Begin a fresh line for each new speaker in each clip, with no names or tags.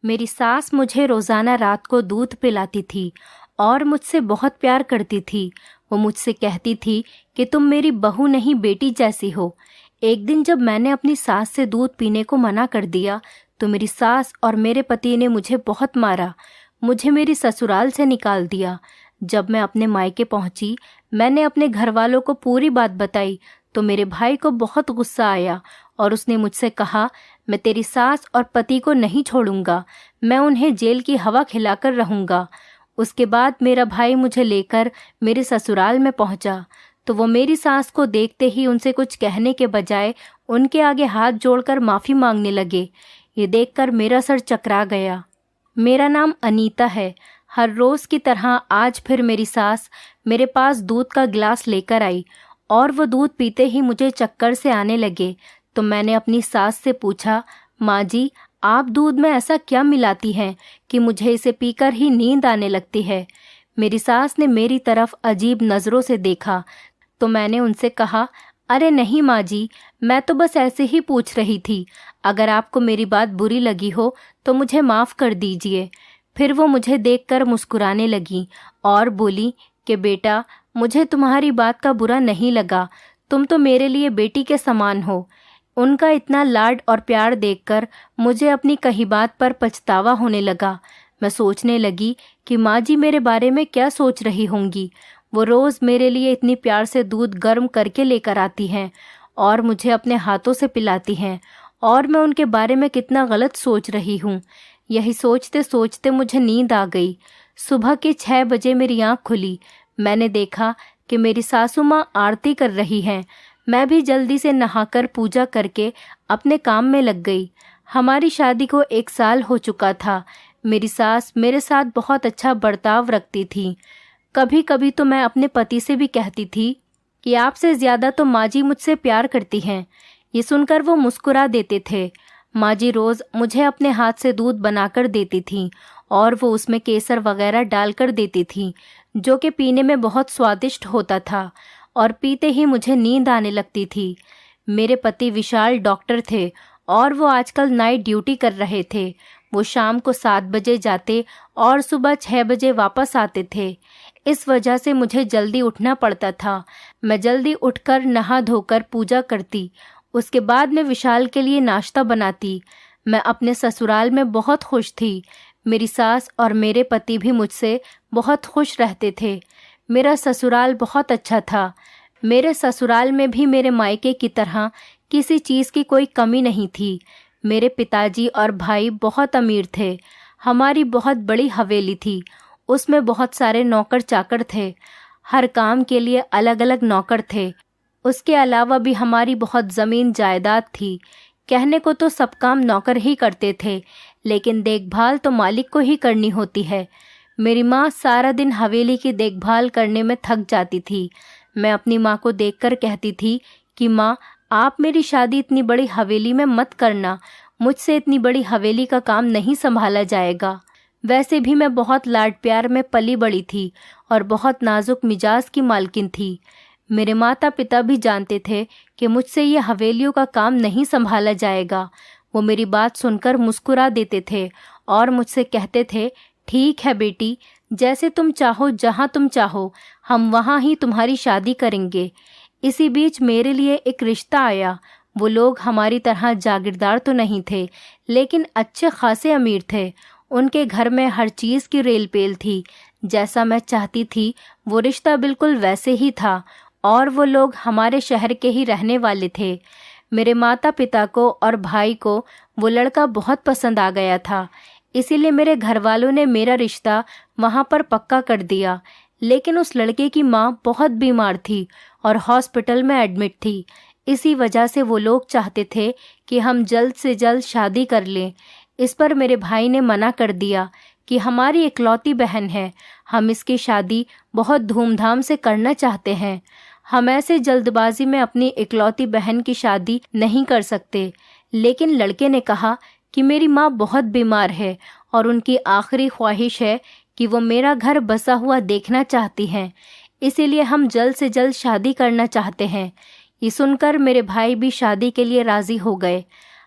मेरी सास मुझे रोज़ाना रात को दूध पिलाती थी और मुझसे बहुत प्यार करती थी। वो मुझसे कहती थी कि तुम मेरी बहू नहीं बेटी जैसी हो। एक दिन जब मैंने अपनी सास से दूध पीने को मना कर दिया तो मेरी सास और मेरे पति ने मुझे बहुत मारा, मुझे मेरी ससुराल से निकाल दिया। जब मैं अपने मायके पहुंची, मैंने अपने घर वालों को पूरी बात बताई तो मेरे भाई को बहुत गुस्सा आया और उसने मुझसे कहा, मैं तेरी सास और पति को नहीं छोड़ूंगा, मैं उन्हें जेल की हवा खिलाकर रहूंगा। उसके बाद मेरा भाई मुझे लेकर मेरे ससुराल में पहुंचा तो वो मेरी सास को देखते ही उनसे कुछ कहने के बजाय उनके आगे हाथ जोड़कर माफ़ी मांगने लगे। ये देखकर मेरा सर चकरा गया। मेरा नाम अनीता है। हर रोज़ की तरह आज फिर मेरी सास मेरे पास दूध का गिलास लेकर आई और वो दूध पीते ही मुझे चक्कर से आने लगे। तो मैंने अपनी सास से पूछा, माँ जी, आप दूध में ऐसा क्या मिलाती हैं कि मुझे इसे पीकर ही नींद आने लगती है। मेरी सास ने मेरी तरफ अजीब नज़रों से देखा तो मैंने उनसे कहा, अरे नहीं माँ जी, मैं तो बस ऐसे ही पूछ रही थी। अगर आपको मेरी बात बुरी लगी हो तो मुझे माफ़ कर दीजिए। फिर वो मुझे देखकर मुस्कुराने लगी और बोली कि बेटा, मुझे तुम्हारी बात का बुरा नहीं लगा, तुम तो मेरे लिए बेटी के समान हो। उनका इतना लाड और प्यार देखकर मुझे अपनी कही बात पर पछतावा होने लगा। मैं सोचने लगी कि माँ जी मेरे बारे में क्या सोच रही होंगी। वो रोज़ मेरे लिए इतनी प्यार से दूध गर्म करके लेकर आती हैं और मुझे अपने हाथों से पिलाती हैं, और मैं उनके बारे में कितना गलत सोच रही हूँ। यही सोचते सोचते मुझे नींद आ गई। सुबह के 6 बजे मेरी आँख खुली। मैंने देखा कि मेरी सासू माँ आरती कर रही हैं। मैं भी जल्दी से नहाकर पूजा करके अपने काम में लग गई। हमारी शादी को 1 साल हो चुका था। मेरी सास मेरे साथ बहुत अच्छा बर्ताव रखती थी। कभी कभी तो मैं अपने पति से भी कहती थी कि आपसे ज़्यादा तो माँ जी मुझसे प्यार करती हैं। ये सुनकर वो मुस्कुरा देते थे। माँ जी रोज़ मुझे अपने हाथ से दूध बनाकर देती थीं और वो उसमें केसर वगैरह डालकर देती थीं, जो कि पीने में बहुत स्वादिष्ट होता था और पीते ही मुझे नींद आने लगती थी। मेरे पति विशाल डॉक्टर थे और वो आजकल नाइट ड्यूटी कर रहे थे। वो शाम को 7 बजे जाते और सुबह 6 बजे वापस आते थे। इस वजह से मुझे जल्दी उठना पड़ता था। मैं जल्दी उठकर नहा धोकर पूजा करती। उसके बाद मैं विशाल के लिए नाश्ता बनाती। मैं अपने ससुराल में बहुत खुश थी। मेरी सास और मेरे पति भी मुझसे बहुत खुश रहते थे। मेरा ससुराल बहुत अच्छा था। मेरे ससुराल में भी मेरे मायके की तरह किसी चीज़ की कोई कमी नहीं थी। मेरे पिताजी और भाई बहुत अमीर थे। हमारी बहुत बड़ी हवेली थी। उसमें बहुत सारे नौकर चाकर थे। हर काम के लिए अलग अलग नौकर थे। उसके अलावा भी हमारी बहुत ज़मीन जायदाद थी। कहने को तो सब काम नौकर ही करते थे, लेकिन देखभाल तो मालिक को ही करनी होती है। मेरी माँ सारा दिन हवेली की देखभाल करने में थक जाती थी। मैं अपनी माँ को देखकर कहती थी कि माँ, आप मेरी शादी इतनी बड़ी हवेली में मत करना। मुझसे इतनी बड़ी हवेली का काम नहीं संभाला जाएगा। वैसे भी मैं बहुत लाड प्यार में पली बड़ी थी और बहुत नाजुक मिजाज की मालकिन थी। मेरे माता पिता भी जानते थे कि मुझसे ये हवेलियों का काम नहीं संभाला जाएगा। वो मेरी बात सुनकर मुस्कुरा देते थे और मुझसे कहते थे, ठीक है बेटी, जैसे तुम चाहो, जहाँ तुम चाहो, हम वहाँ ही तुम्हारी शादी करेंगे। इसी बीच मेरे लिए एक रिश्ता आया। वो लोग हमारी तरह जागीरदार तो नहीं थे, लेकिन अच्छे खासे अमीर थे। उनके घर में हर चीज़ की रेल पेल थी। जैसा मैं चाहती थी वो रिश्ता बिल्कुल वैसे ही था और वो लोग हमारे शहर के ही रहने वाले थे। मेरे माता पिता को और भाई को वो लड़का बहुत पसंद आ गया था, इसीलिए मेरे घर वालों ने मेरा रिश्ता वहाँ पर पक्का कर दिया। लेकिन उस लड़के की माँ बहुत बीमार थी और हॉस्पिटल में एडमिट थी। इसी वजह से वो लोग चाहते थे कि हम जल्द से जल्द शादी कर लें। इस पर मेरे भाई ने मना कर दिया कि हमारी इकलौती बहन है, हम इसकी शादी बहुत धूमधाम से करना चाहते हैं। हम ऐसे जल्दबाजी में अपनी इकलौती बहन की शादी नहीं कर सकते। लेकिन लड़के ने कहा कि मेरी माँ बहुत बीमार है और उनकी आखिरी ख्वाहिश है कि वो मेरा घर बसा हुआ देखना चाहती हैं, इसीलिए हम जल्द से जल्द शादी करना चाहते हैं। ये सुनकर मेरे भाई भी शादी के लिए राज़ी हो गए।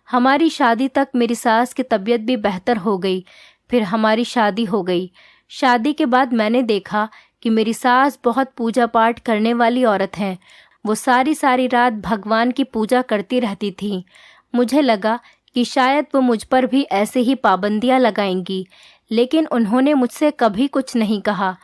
हमारी शादी तक मेरी सास की तबीयत भी बेहतर हो गई। फिर हमारी शादी हो गई। शादी के बाद मैंने देखा कि मेरी सास बहुत पूजा पाठ करने वाली औरत हैं। वो सारी सारी रात भगवान की पूजा करती रहती थी। मुझे लगा कि शायद वो मुझ पर भी ऐसे ही पाबंदियां लगाएंगी, लेकिन उन्होंने मुझसे कभी कुछ नहीं कहा।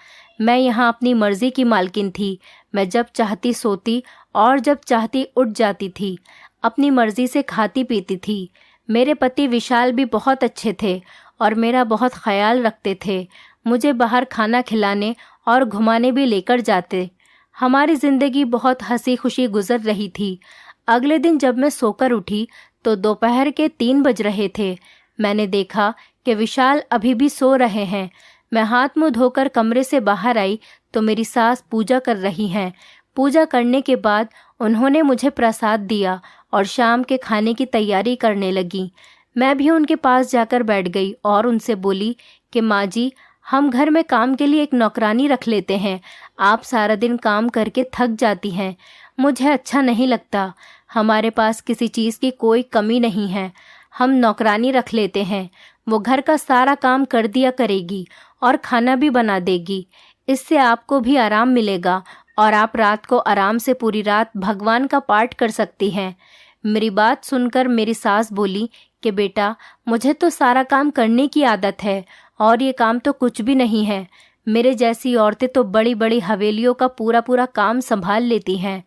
मैं यहाँ अपनी मर्जी की मालकिन थी। मैं जब चाहती सोती और जब चाहती उठ जाती थी। अपनी मर्जी से खाती पीती थी। मेरे पति विशाल भी बहुत अच्छे थे और मेरा बहुत ख्याल रखते थे। मुझे बाहर खाना खिलाने और घुमाने भी लेकर जाते। हमारी ज़िंदगी बहुत हंसी खुशी गुजर रही थी। अगले दिन जब मैं सोकर उठी तो दोपहर के 3 बज रहे थे। मैंने देखा कि विशाल अभी भी सो रहे हैं। मैं हाथ मुंह धोकर कमरे से बाहर आई तो मेरी सास पूजा कर रही हैं। पूजा करने के बाद उन्होंने मुझे प्रसाद दिया और शाम के खाने की तैयारी करने लगी। मैं भी उनके पास जाकर बैठ गई और उनसे बोली कि माँ जी, हम घर में काम के लिए एक नौकरानी रख लेते हैं। आप सारा दिन काम करके थक जाती हैं। मुझे अच्छा नहीं लगता। हमारे पास किसी चीज़ की कोई कमी नहीं है। हम नौकरानी रख लेते हैं। वो घर का सारा काम कर दिया करेगी और खाना भी बना देगी। इससे आपको भी आराम मिलेगा और आप रात को आराम से पूरी रात भगवान का पाठ कर सकती हैं। मेरी बात सुनकर मेरी सास बोली कि बेटा, मुझे तो सारा काम करने की आदत है और ये काम तो कुछ भी नहीं है। मेरे जैसी औरतें तो बड़ी बड़ी हवेलियों का पूरा पूरा काम संभाल लेती हैं।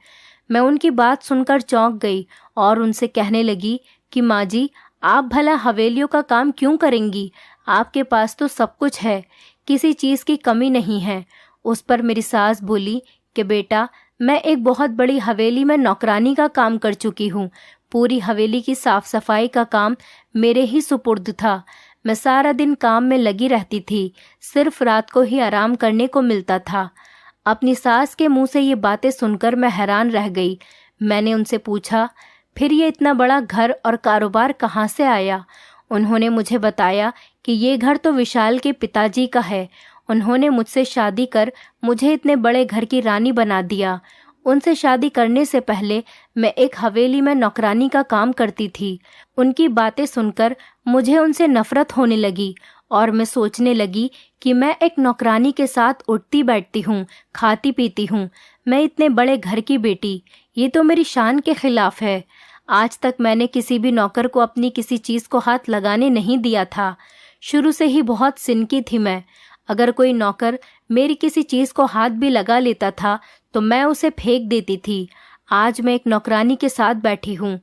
मैं उनकी बात सुनकर चौंक गई और उनसे कहने लगी कि माँ जी, आप भला हवेलियों का काम क्यों करेंगी? आपके पास तो सब कुछ है, किसी चीज़ की कमी नहीं है। उस पर मेरी सास बोली कि बेटा, मैं एक बहुत बड़ी हवेली में नौकरानी का काम कर चुकी हूँ। पूरी हवेली की साफ सफाई का काम मेरे ही सुपुर्द था। मैं सारा दिन काम में लगी रहती थी। सिर्फ रात को ही आराम करने को मिलता था। अपनी सास के मुंह से ये बातें सुनकर मैं हैरान रह गई। मैंने उनसे पूछा, फिर ये इतना बड़ा घर और कारोबार कहाँ से आया? उन्होंने मुझे बताया कि ये घर तो विशाल के पिताजी का है। उन्होंने मुझसे शादी कर मुझे इतने बड़े घर की रानी बना दिया। उनसे शादी करने से पहले मैं एक हवेली में नौकरानी का काम करती थी। उनकी बातें सुनकर मुझे उनसे नफरत होने लगी और मैं सोचने लगी कि मैं एक नौकरानी के साथ उठती बैठती हूँ, खाती पीती हूँ। मैं इतने बड़े घर की बेटी, ये तो मेरी शान के खिलाफ है। आज तक मैंने किसी भी नौकर को अपनी किसी चीज़ को हाथ लगाने नहीं दिया था। शुरू से ही बहुत सिनकी थी मैं। अगर कोई नौकर मेरी किसी चीज़ को हाथ भी लगा लेता था तो मैं उसे फेंक देती थी। आज मैं एक नौकरानी के साथ बैठी हूँ।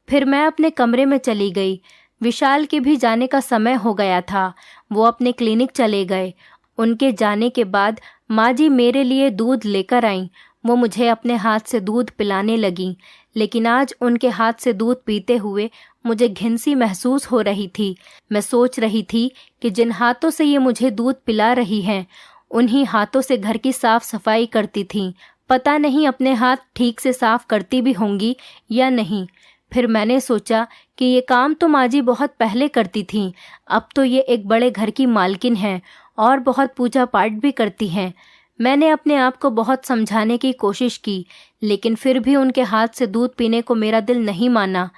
फिर मैं अपने कमरे में चली गई। विशाल के भी जाने का समय हो गया था। वो अपने क्लिनिक चले गए। उनके जाने के बाद माँ जी मेरे लिए दूध लेकर आईं। वो मुझे अपने हाथ से दूध पिलाने लगीं, लेकिन आज उनके हाथ से दूध पीते हुए मुझे घिन सी महसूस हो रही थी। मैं सोच रही थी कि जिन हाथों से ये मुझे दूध पिला रही हैं, उन्हीं हाथों से घर की साफ सफाई करती थीं। पता नहीं अपने हाथ ठीक से साफ करती भी होंगी या नहीं। फिर मैंने सोचा कि ये काम तो माँ जी बहुत पहले करती थीं। अब तो ये एक बड़े घर की मालकिन हैं और बहुत पूजा पाठ भी करती हैं। मैंने अपने आप को बहुत समझाने की कोशिश की, लेकिन फिर भी उनके हाथ से दूध पीने को मेरा दिल नहीं माना।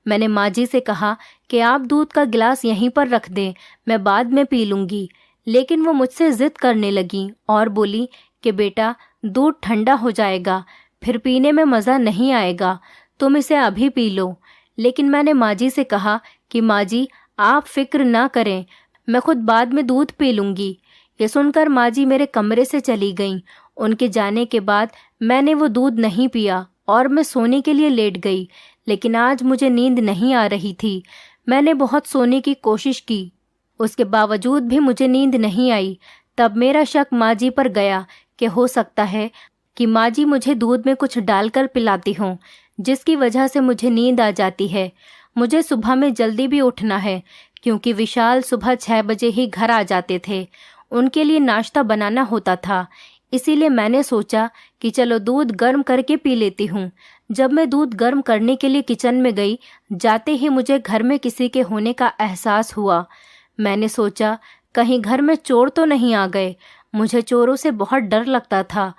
मैंने माँ जी से कहा कि आप दूध का गिलास यहीं पर रख दें, मैं बाद में पी लूँगी। लेकिन वो मुझसे ज़िद करने लगी और बोली कि बेटा, दूध ठंडा हो जाएगा, फिर पीने में मज़ा नहीं आएगा, तुम इसे अभी पी लो। लेकिन मैंने माँ जी से कहा कि माँ जी, आप फिक्र ना करें, मैं खुद बाद में दूध पी लूँगी। ये सुनकर माँ जी मेरे कमरे से चली गईं। उनके जाने के बाद मैंने वो दूध नहीं पिया और मैं सोने के लिए लेट गई। लेकिन आज मुझे नींद नहीं आ रही थी। मैंने बहुत सोने की कोशिश की, उसके बावजूद भी मुझे नींद नहीं आई। तब मेरा शक माँ जी पर गया कि हो सकता है कि माँ जी मुझे दूध में कुछ डालकर पिलाती हों, जिसकी वजह से मुझे नींद आ जाती है। मुझे सुबह में जल्दी भी उठना है, क्योंकि विशाल सुबह 6 बजे ही घर आ जाते थे। उनके लिए नाश्ता बनाना होता था। इसीलिए मैंने सोचा कि चलो दूध गर्म करके पी लेती हूँ। जब मैं दूध गर्म करने के लिए किचन में गई, जाते ही मुझे घर में किसी के होने का एहसास हुआ। मैंने सोचा कहीं घर में चोर तो नहीं आ गए। मुझे चोरों से बहुत डर लगता था।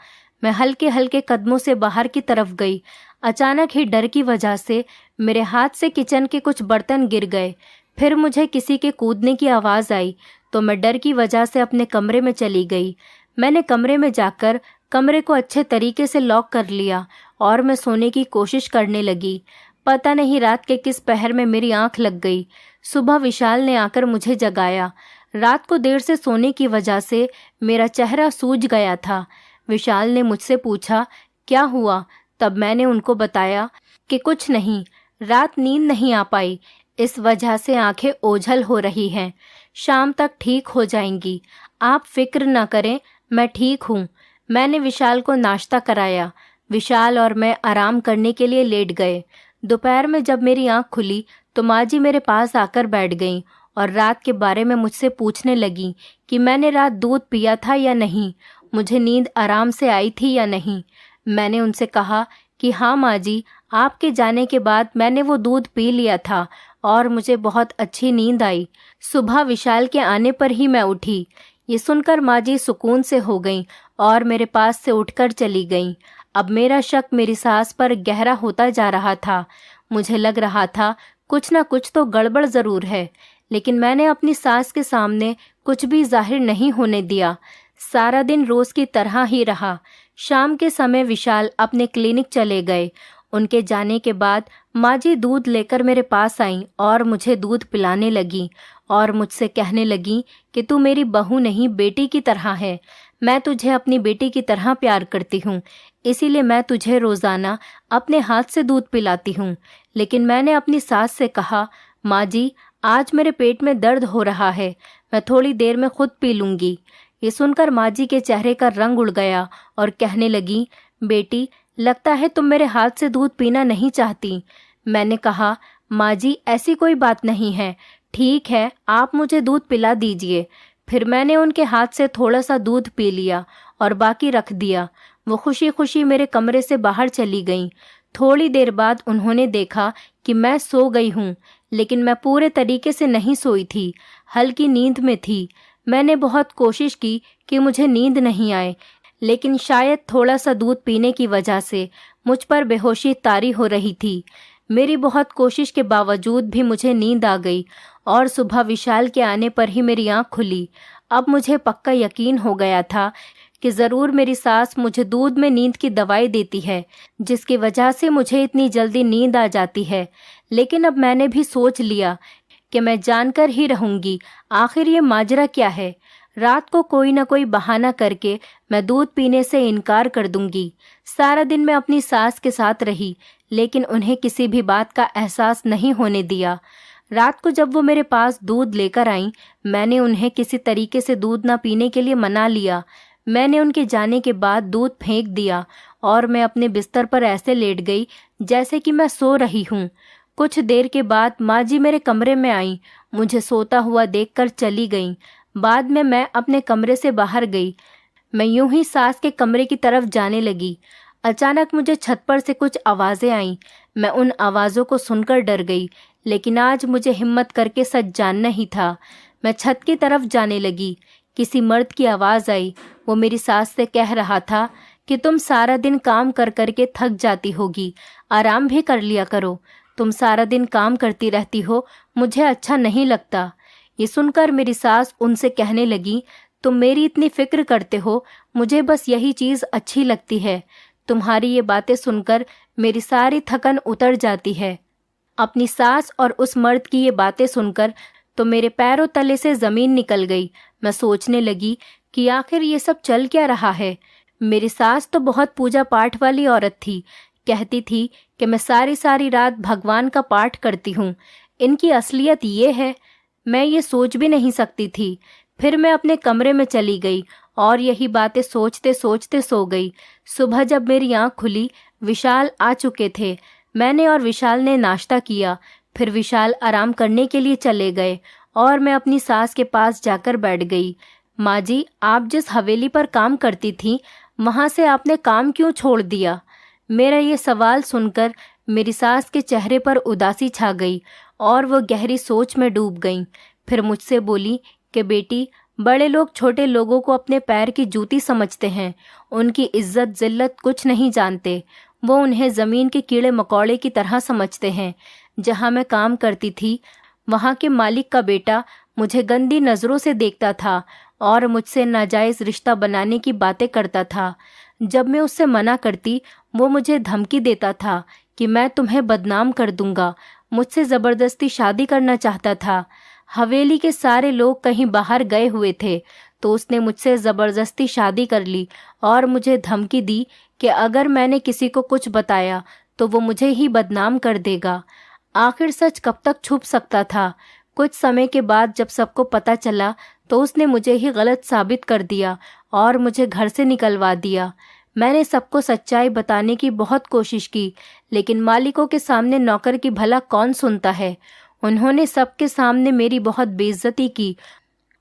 मैं हल्के हल्के कदमों से बाहर की तरफ गई। अचानक ही डर की वजह से मेरे हाथ से किचन के कुछ बर्तन गिर गए। फिर मुझे किसी के कूदने की आवाज़ आई तो मैं डर की वजह से अपने कमरे में चली गई। मैंने कमरे में जाकर कमरे को अच्छे तरीके से लॉक कर लिया और मैं सोने की कोशिश करने लगी। पता नहीं रात के किस पहर में मेरी आंख लग गई। सुबह विशाल ने आकर मुझे जगाया। रात को देर से सोने की वजह से मेरा चेहरा सूज गया था। विशाल ने मुझसे पूछा, क्या हुआ? तब मैंने उनको बताया कि कुछ नहीं, रात नींद नहीं आ पाई, इस वजह से आंखें ओझल हो रही हैं। शाम तक ठीक हो जाएंगी, आप फिक्र न करें, मैं ठीक हूँ। मैंने विशाल को नाश्ता कराया। विशाल और मैं आराम करने के लिए लेट गए। दोपहर में जब मेरी आंख खुली तो माँ जी मेरे पास आकर बैठ गईं और रात के बारे में मुझसे पूछने लगी कि मैंने रात दूध पिया था या नहीं, मुझे नींद आराम से आई थी या नहीं। मैंने उनसे कहा कि हाँ माँ जी, आपके जाने के बाद मैंने वो दूध पी लिया था और मुझे बहुत अच्छी नींद आई। सुबह विशाल के आने पर ही मैं उठी। ये सुनकर माँ जी सुकून से हो गईं और मेरे पास से उठकर चली गईं। अब मेरा शक मेरी सास पर गहरा होता जा रहा था। मुझे लग रहा था कुछ ना कुछ तो गड़बड़ ज़रूर है, लेकिन मैंने अपनी सास के सामने कुछ भी जाहिर नहीं होने दिया। सारा दिन रोज़ की तरह ही रहा। शाम के समय विशाल अपने क्लिनिक चले गए। उनके जाने के बाद माँ जी दूध लेकर मेरे पास आईं और मुझे दूध पिलाने लगी और मुझसे कहने लगी कि तू मेरी बहू नहीं, बेटी की तरह है। मैं तुझे अपनी बेटी की तरह प्यार करती हूँ, इसीलिए मैं तुझे रोज़ाना अपने हाथ से दूध पिलाती हूँ। लेकिन मैंने अपनी सास से कहा, माँ जी, आज मेरे पेट में दर्द हो रहा है, मैं थोड़ी देर में खुद पी लूँगी। ये सुनकर माँ जी के चेहरे का रंग उड़ गया और कहने लगी, बेटी, लगता है तुम मेरे हाथ से दूध पीना नहीं चाहती। मैंने कहा, माँ जी, ऐसी कोई बात नहीं है, ठीक है, आप मुझे दूध पिला दीजिए। फिर मैंने उनके हाथ से थोड़ा सा दूध पी लिया और बाकी रख दिया। वो खुशी खुशी मेरे कमरे से बाहर चली गईं। थोड़ी देर बाद उन्होंने देखा कि मैं सो गई हूँ, लेकिन मैं पूरे तरीके से नहीं सोई थी, हल्की नींद में थी। मैंने बहुत कोशिश की कि मुझे नींद नहीं आए, लेकिन शायद थोड़ा सा दूध पीने की वजह से मुझ पर बेहोशी तारी हो रही थी। मेरी बहुत कोशिश के बावजूद भी मुझे नींद आ गई और सुबह विशाल के आने पर ही मेरी आँख खुली। अब मुझे पक्का यकीन हो गया था कि ज़रूर मेरी सास मुझे दूध में नींद की दवाई देती है, जिसकी वजह से मुझे इतनी जल्दी नींद आ जाती है। लेकिन अब मैंने भी सोच लिया कि मैं जानकर ही रहूँगी आखिर ये माजरा क्या है। रात को कोई ना कोई बहाना करके मैं दूध पीने से इनकार कर दूंगी। सारा दिन मैं अपनी सास के साथ रही, लेकिन उन्हें किसी भी बात का एहसास नहीं होने दिया। रात को जब वो मेरे पास दूध लेकर आईं, मैंने उन्हें किसी तरीके से दूध ना पीने के लिए मना लिया। मैंने उनके जाने के बाद दूध फेंक दिया और मैं अपने बिस्तर पर ऐसे लेट गई जैसे कि मैं सो रही हूँ। कुछ देर के बाद माँ जी मेरे कमरे में आईं, मुझे सोता हुआ देखकर चली गईं। बाद में मैं अपने कमरे से बाहर गई। मैं यूं ही सास के कमरे की तरफ जाने लगी। अचानक मुझे छत पर से कुछ आवाज़ें आईं। मैं उन आवाज़ों को सुनकर डर गई, लेकिन आज मुझे हिम्मत करके सच जानना ही था। मैं छत की तरफ जाने लगी। किसी मर्द की आवाज़ आई। वो मेरी सास से कह रहा था कि तुम सारा दिन काम कर कर के थक जाती होगी, आराम भी कर लिया करो। तुम सारा दिन काम करती रहती हो, मुझे अच्छा नहीं लगता। ये सुनकर मेरी सास उनसे कहने लगी, तुम मेरी इतनी फिक्र करते हो, मुझे बस यही चीज़ अच्छी लगती है। तुम्हारी ये बातें सुनकर मेरी सारी थकन उतर जाती है। अपनी सास और उस मर्द की ये बातें सुनकर तो मेरे पैरों तले से ज़मीन निकल गई। मैं सोचने लगी कि आखिर ये सब चल क्या रहा है। मेरी सास तो बहुत पूजा पाठ वाली औरत थी, कहती थी कि मैं सारी सारी रात भगवान का पाठ करती हूँ। इनकी असलियत ये है, मैं ये सोच भी नहीं सकती थी। फिर मैं अपने कमरे में चली गई और यही बातें सोचते सोचते सो गई। सुबह जब मेरी आँख खुली, विशाल आ चुके थे। मैंने और विशाल ने नाश्ता किया। फिर विशाल आराम करने के लिए चले गए और मैं अपनी सास के पास जाकर बैठ गई। माँ जी, आप जिस हवेली पर काम करती थी, वहाँ से आपने काम क्यों छोड़ दिया? मेरा ये सवाल सुनकर मेरी सास के चेहरे पर उदासी छा गई और वो गहरी सोच में डूब गईं। फिर मुझसे बोली कि बेटी, बड़े लोग छोटे लोगों को अपने पैर की जूती समझते हैं, उनकी इज्जत जिल्लत कुछ नहीं जानते। वो उन्हें ज़मीन के कीड़े मकोड़े की तरह समझते हैं। जहाँ मैं काम करती थी वहाँ के मालिक का बेटा मुझे गंदी नज़रों से देखता था और मुझसे नाजायज़ रिश्ता बनाने की बातें करता था। जब मैं उससे मना करती वो मुझे धमकी देता था कि मैं तुम्हें बदनाम कर दूंगा। मुझसे ज़बरदस्ती शादी करना चाहता था। हवेली के सारे लोग कहीं बाहर गए हुए थे तो उसने मुझसे ज़बरदस्ती शादी कर ली और मुझे धमकी दी कि अगर मैंने किसी को कुछ बताया तो वो मुझे ही बदनाम कर देगा। आखिर सच कब तक छुप सकता था। कुछ समय के बाद जब सबको पता चला तो उसने मुझे ही गलत साबित कर दिया और मुझे घर से निकलवा दिया। मैंने सबको सच्चाई बताने की बहुत कोशिश की, लेकिन मालिकों के सामने नौकर की भला कौन सुनता है। उन्होंने सबके सामने मेरी बहुत बेइज्जती की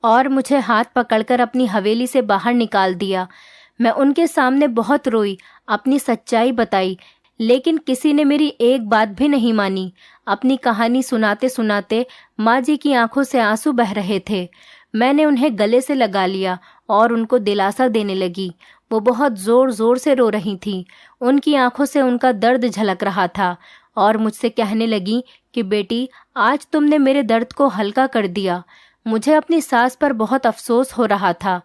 और मुझे हाथ पकड़कर अपनी हवेली से बाहर निकाल दिया। मैं उनके सामने बहुत रोई, अपनी सच्चाई बताई, लेकिन किसी ने मेरी एक बात भी नहीं मानी। अपनी कहानी सुनाते सुनाते माँ जी की आंखों से आंसू बह रहे थे। मैंने उन्हें गले से लगा लिया और उनको दिलासा देने लगी। वो बहुत ज़ोर ज़ोर से रो रही थीं। उनकी आंखों से उनका दर्द झलक रहा था और मुझसे कहने लगी कि बेटी, आज तुमने मेरे दर्द को हल्का कर दिया। मुझे अपनी सास पर बहुत अफसोस हो रहा था,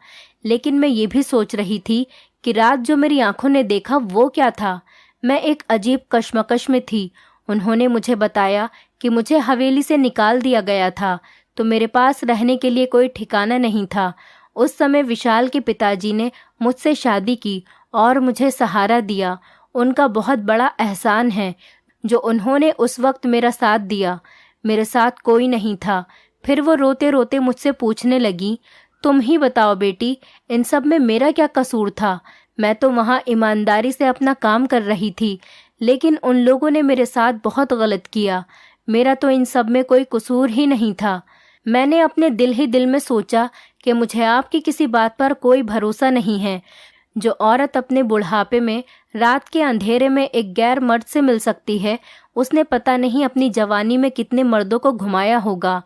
लेकिन मैं ये भी सोच रही थी कि रात जो मेरी आंखों ने देखा वो क्या था। मैं एक अजीब कश्मकश में थी। उन्होंने मुझे बताया कि मुझे हवेली से निकाल दिया गया था तो मेरे पास रहने के लिए कोई ठिकाना नहीं था। उस समय विशाल के पिताजी ने मुझसे शादी की और मुझे सहारा दिया। उनका बहुत बड़ा एहसान है जो उन्होंने उस वक्त मेरा साथ दिया। मेरे साथ कोई नहीं था। फिर वो रोते रोते मुझसे पूछने लगी, तुम ही बताओ बेटी, इन सब में मेरा क्या कसूर था? मैं तो वहाँ ईमानदारी से अपना काम कर रही थी, लेकिन उन लोगों ने मेरे साथ बहुत गलत किया। मेरा तो इन सब में कोई कसूर ही नहीं था। मैंने अपने दिल ही दिल में सोचा कि मुझे आपकी किसी बात पर कोई भरोसा नहीं है। जो औरत अपने बुढ़ापे में रात के अंधेरे में एक गैर मर्द से मिल सकती है, उसने पता नहीं अपनी जवानी में कितने मर्दों को घुमाया होगा।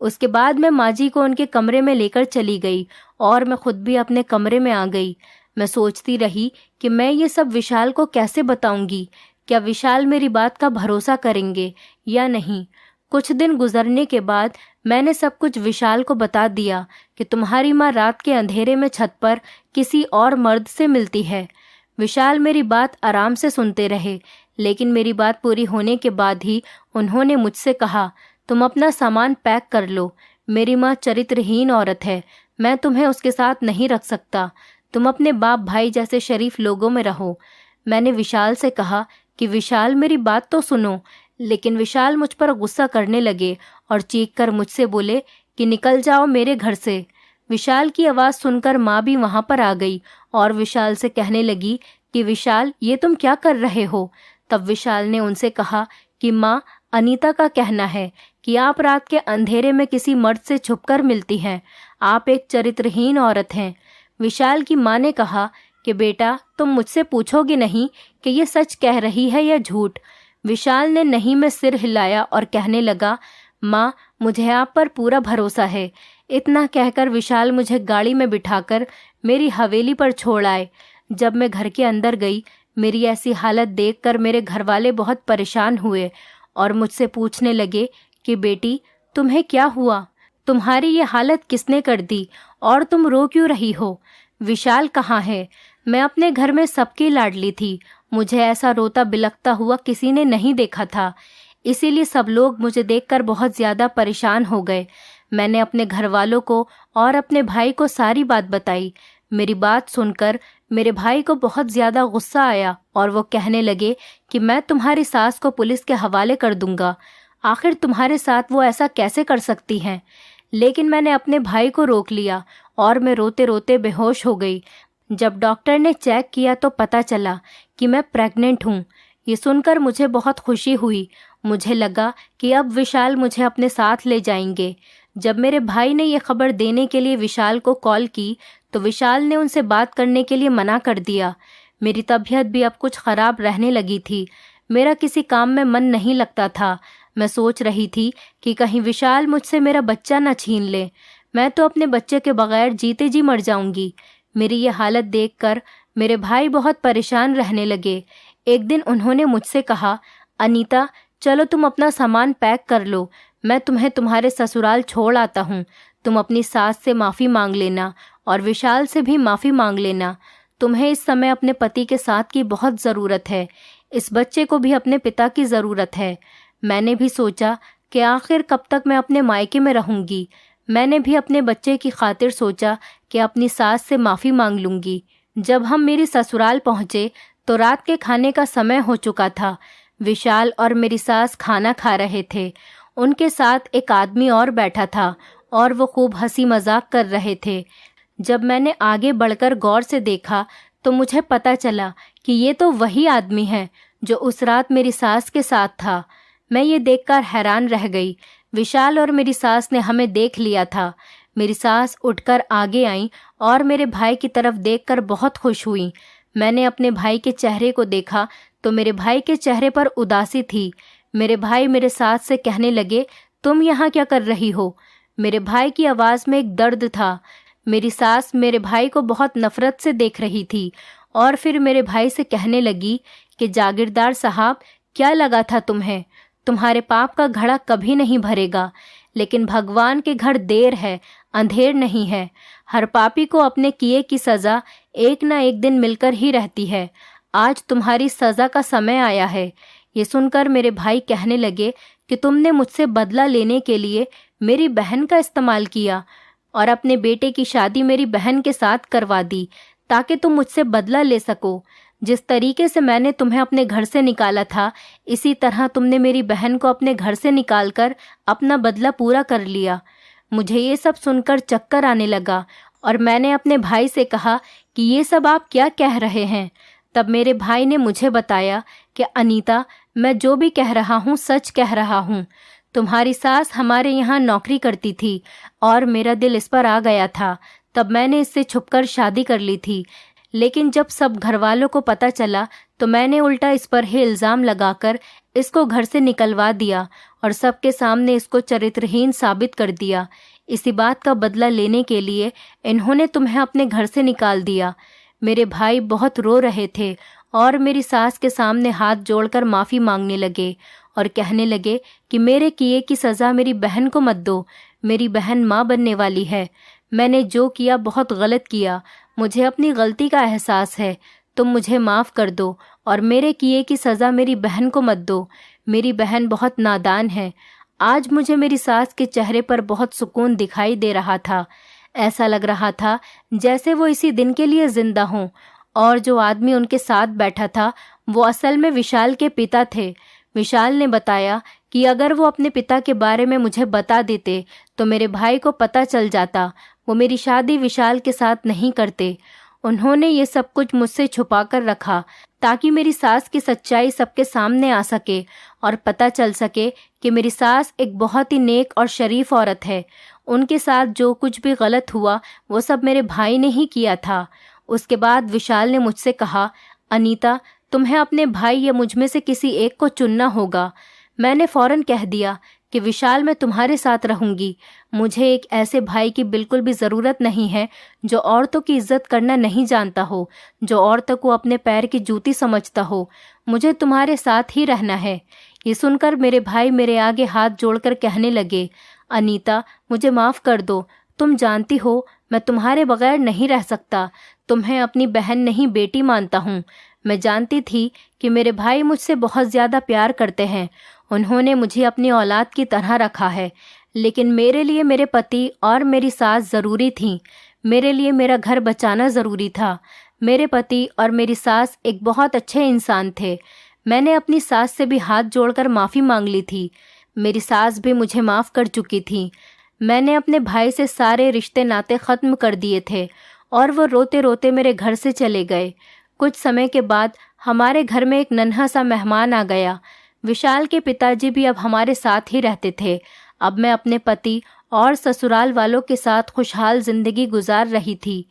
उसके बाद मैं माँ जी को उनके कमरे में लेकर चली गई और मैं खुद भी अपने कमरे में आ गई। मैं सोचती रही कि मैं ये सब विशाल को कैसे बताऊंगी। क्या विशाल मेरी बात का भरोसा करेंगे या नहीं? कुछ दिन गुजरने के बाद मैंने सब कुछ विशाल को बता दिया कि तुम्हारी माँ रात के अंधेरे में छत पर किसी और मर्द से मिलती है। विशाल मेरी बात आराम से सुनते रहे, लेकिन मेरी बात पूरी होने के बाद ही उन्होंने मुझसे कहा, तुम अपना सामान पैक कर लो। मेरी माँ चरित्रहीन औरत है, मैं तुम्हें उसके साथ नहीं रख सकता। तुम अपने बाप भाई जैसे शरीफ लोगों में रहो। मैंने विशाल से कहा कि विशाल मेरी बात तो सुनो, लेकिन विशाल मुझ पर गुस्सा करने लगे और चीख कर मुझसे बोले कि निकल जाओ मेरे घर से। विशाल की आवाज़ सुनकर माँ भी वहाँ पर आ गई और विशाल से कहने लगी कि विशाल, ये तुम क्या कर रहे हो? तब विशाल ने उनसे कहा कि माँ, अनीता का कहना है कि आप रात के अंधेरे में किसी मर्द से छुपकर मिलती हैं। आप एक चरित्रहीन औरत हैं। विशाल की माँ ने कहा कि बेटा, तुम मुझसे पूछोगे नहीं कि ये सच कह रही है या झूठ? विशाल ने नहीं में सिर हिलाया और कहने लगा, माँ, मुझे आप पर पूरा भरोसा है। इतना कहकर विशाल मुझे गाड़ी में बिठाकर मेरी हवेली पर छोड़ आए। जब मैं घर के अंदर गई, मेरी ऐसी हालत देखकर मेरे घरवाले बहुत परेशान हुए और मुझसे पूछने लगे कि बेटी, तुम्हें क्या हुआ? तुम्हारी ये हालत किसने कर दी और तुम रो क्यों रही हो? विशाल कहाँ है? मैं अपने घर में सबकी लाडली थी। मुझे ऐसा रोता बिलखता हुआ किसी ने नहीं देखा था, इसीलिए सब लोग मुझे देखकर बहुत ज़्यादा परेशान हो गए। मैंने अपने घर वालों को और अपने भाई को सारी बात बताई। मेरी बात सुनकर मेरे भाई को बहुत ज़्यादा गुस्सा आया और वो कहने लगे कि मैं तुम्हारी सास को पुलिस के हवाले कर दूंगा। आखिर तुम्हारे साथ वो ऐसा कैसे कर सकती हैं? लेकिन मैंने अपने भाई को रोक लिया और मैं रोते रोते बेहोश हो गई। जब डॉक्टर ने चेक किया तो पता चला कि मैं प्रेग्नेंट हूँ। ये सुनकर मुझे बहुत खुशी हुई। मुझे लगा कि अब विशाल मुझे अपने साथ ले जाएंगे। जब मेरे भाई ने यह खबर देने के लिए विशाल को कॉल की तो विशाल ने उनसे बात करने के लिए मना कर दिया। मेरी तबीयत भी अब कुछ ख़राब रहने लगी थी। मेरा किसी काम में मन नहीं लगता था। मैं सोच रही थी कि कहीं विशाल मुझसे मेरा बच्चा न छीन ले। मैं तो अपने बच्चे के बगैर जीते जी मर जाऊंगी। मेरी ये हालत देखकर मेरे भाई बहुत परेशान रहने लगे। एक दिन उन्होंने मुझसे कहा, अनीता चलो तुम अपना सामान पैक कर लो, मैं तुम्हें तुम्हारे ससुराल छोड़ आता हूँ। तुम अपनी सास से माफ़ी मांग लेना और विशाल से भी माफ़ी मांग लेना। तुम्हें इस समय अपने पति के साथ की बहुत ज़रूरत है। इस बच्चे को भी अपने पिता की ज़रूरत है। मैंने भी सोचा कि आखिर कब तक मैं अपने मायके में रहूँगी। मैंने भी अपने बच्चे की खातिर सोचा कि अपनी सास से माफ़ी मांग लूँगी। जब हम मेरी ससुराल पहुँचे तो रात के खाने का समय हो चुका था। विशाल और मेरी सास खाना खा रहे थे। उनके साथ एक आदमी और बैठा था और वो खूब हंसी मजाक कर रहे थे। जब मैंने आगे बढ़कर गौर से देखा तो मुझे पता चला कि ये तो वही आदमी है जो उस रात मेरी सास के साथ था। मैं ये देखकर हैरान रह गई। विशाल और मेरी सास ने हमें देख लिया था। मेरी सास उठकर आगे आई और मेरे भाई की तरफ देखकर बहुत खुश हुई। मैंने अपने भाई के चेहरे को देखा तो मेरे भाई के चेहरे पर उदासी थी। मेरे भाई मेरे सास से कहने लगे, तुम यहाँ क्या कर रही हो? मेरे भाई की आवाज़ में एक दर्द था। मेरी सास मेरे भाई को बहुत नफरत से देख रही थी और फिर मेरे भाई से कहने लगी कि जागीरदार साहब, क्या लगा था तुम्हें? तुम्हारे पाप का घड़ा कभी नहीं भरेगा, लेकिन भगवान के घर देर है, अंधेर नहीं है। हर पापी को अपने किए की सज़ा एक ना एक दिन मिलकर ही रहती है। आज तुम्हारी सज़ा का समय आया है। ये सुनकर मेरे भाई कहने लगे कि तुमने मुझसे बदला लेने के लिए मेरी बहन का इस्तेमाल किया और अपने बेटे की शादी मेरी बहन के साथ करवा दी ताकि तुम मुझसे बदला ले सको। जिस तरीके से मैंने तुम्हें अपने घर से निकाला था, इसी तरह तुमने मेरी बहन को अपने घर से निकालकर अपना बदला पूरा कर लिया। मुझे ये सब सुनकर चक्कर आने लगा और मैंने अपने भाई से कहा कि ये सब आप क्या कह रहे हैं। तब मेरे भाई ने मुझे बताया कि अनीता, मैं जो भी कह रहा हूँ सच कह रहा हूँ। तुम्हारी सास हमारे यहाँ नौकरी करती थी और मेरा दिल इस पर आ गया था। तब मैंने इससे छुपकर शादी कर ली थी, लेकिन जब सब घर वालों को पता चला तो मैंने उल्टा इस पर ही इल्ज़ाम लगाकर इसको घर से निकलवा दिया और सबके सामने इसको चरित्रहीन साबित कर दिया। इसी बात का बदला लेने के लिए इन्होंने तुम्हें अपने घर से निकाल दिया। मेरे भाई बहुत रो रहे थे और मेरी सास के सामने हाथ जोड़कर माफ़ी मांगने लगे और कहने लगे कि मेरे किए की सज़ा मेरी बहन को मत दो। मेरी बहन माँ बनने वाली है। मैंने जो किया बहुत गलत किया। मुझे अपनी गलती का एहसास है। तुम मुझे माफ़ कर दो और मेरे किए की सज़ा मेरी बहन को मत दो। मेरी बहन बहुत नादान है। आज मुझे मेरी सास के चेहरे पर बहुत सुकून दिखाई दे रहा था। ऐसा लग रहा था जैसे वो इसी दिन के लिए ज़िंदा हों। और जो आदमी उनके साथ बैठा था वो असल में विशाल के पिता थे। विशाल ने बताया कि अगर वो अपने पिता के बारे में मुझे बता देते तो मेरे भाई को पता चल जाता। वो मेरी शादी विशाल के साथ नहीं करते। उन्होंने ये सब कुछ मुझसे छुपा कर रखा ताकि मेरी सास की सच्चाई सबके सामने आ सके और पता चल सके कि मेरी सास एक बहुत ही नेक और शरीफ औरत है। उनके साथ जो कुछ भी गलत हुआ वो सब मेरे भाई ने ही किया था। उसके बाद विशाल ने मुझसे कहा, अनीता, तुम्हें अपने भाई या मुझ में से किसी एक को चुनना होगा। मैंने फौरन कह दिया कि विशाल, मैं तुम्हारे साथ रहूंगी। मुझे एक ऐसे भाई की बिल्कुल भी ज़रूरत नहीं है जो औरतों की इज्जत करना नहीं जानता हो, जो औरतों को अपने पैर की जूती समझता हो। मुझे तुम्हारे साथ ही रहना है। ये सुनकर मेरे भाई मेरे आगे हाथ जोड़कर कहने लगे, अनीता, मुझे माफ़ कर दो। तुम जानती हो मैं तुम्हारे बगैर नहीं रह सकता। तुम्हें अपनी बहन नहीं बेटी मानता हूँ। मैं जानती थी कि मेरे भाई मुझसे बहुत ज़्यादा प्यार करते हैं। उन्होंने मुझे अपनी औलाद की तरह रखा है, लेकिन मेरे लिए मेरे पति और मेरी सास ज़रूरी थीं। मेरे लिए मेरा घर बचाना ज़रूरी था। मेरे पति और मेरी सास एक बहुत अच्छे इंसान थे। मैंने अपनी सास से भी हाथ जोड़कर माफ़ी मांग ली थी। मेरी सास भी मुझे माफ़ कर चुकी थी। मैंने अपने भाई से सारे रिश्ते नाते ख़त्म कर दिए थे और वो रोते रोते मेरे घर से चले गए। कुछ समय के बाद हमारे घर में एक नन्हा सा मेहमान आ गया। विशाल के पिताजी भी अब हमारे साथ ही रहते थे। अब मैं अपने पति और ससुराल वालों के साथ खुशहाल ज़िंदगी गुजार रही थी।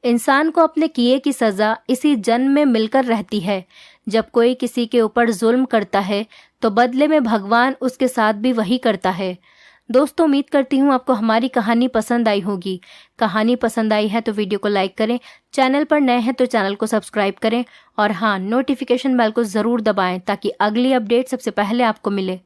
इंसान को अपने किए की सज़ा इसी जन्म में मिलकर रहती है। जब कोई किसी के ऊपर जुल्म करता है तो बदले में भगवान उसके साथ भी वही करता है। दोस्तों उम्मीद करती हूँ आपको हमारी कहानी पसंद आई होगी। कहानी पसंद आई है तो वीडियो को लाइक करें, चैनल पर नए हैं तो चैनल को सब्सक्राइब करें और हाँ, नोटिफिकेशन बेल को ज़रूर दबाएं ताकि अगली अपडेट सबसे पहले आपको मिले।